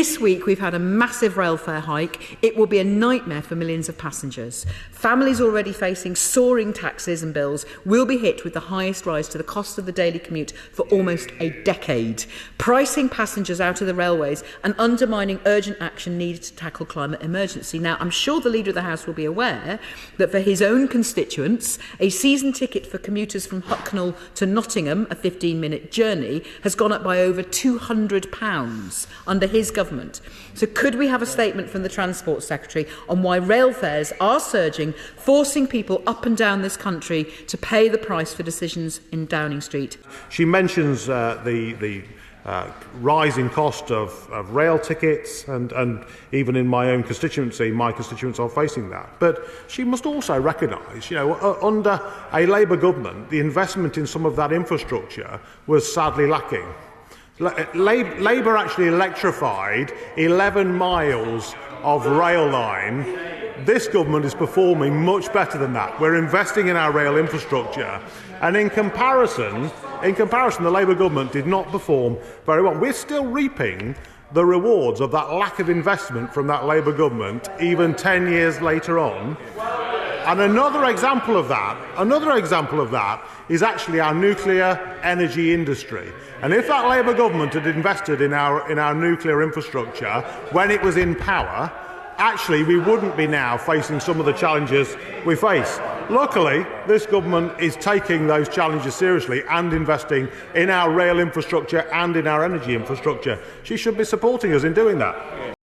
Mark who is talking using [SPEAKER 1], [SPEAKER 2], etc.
[SPEAKER 1] This week we've had a massive rail fare hike. It will be a nightmare for millions of passengers. Families already facing soaring taxes and bills will be hit with the highest rise to the cost of the daily commute for almost a decade, pricing passengers out of the railways and undermining urgent action needed to tackle climate emergency. Now, I'm sure the Leader of the House will be aware that for his own constituents, a season ticket for commuters from Hucknall to Nottingham, a 15-minute journey, has gone up by over £200 under his government. So could we have a statement from the Transport Secretary on why rail fares are surging, forcing people up and down this country to pay the price for decisions in Downing Street?
[SPEAKER 2] She mentions the rising cost of rail tickets, and even in my own constituency, my constituents are facing that. But she must also recognise, under a Labour government, the investment in some of that infrastructure was sadly lacking. Labour actually electrified 11 miles of rail line. This government is performing much better than that. We're investing in our rail infrastructure, and in comparison, the Labour government did not perform very well. We're still reaping the rewards of that lack of investment from that Labour government, even 10 years later on. And another example of that is actually our nuclear energy industry. And if that Labour government had invested in our nuclear infrastructure when it was in power, actually we wouldn't be now facing some of the challenges we face. Luckily, this government is taking those challenges seriously and investing in our rail infrastructure and in our energy infrastructure. She should be supporting us in doing that.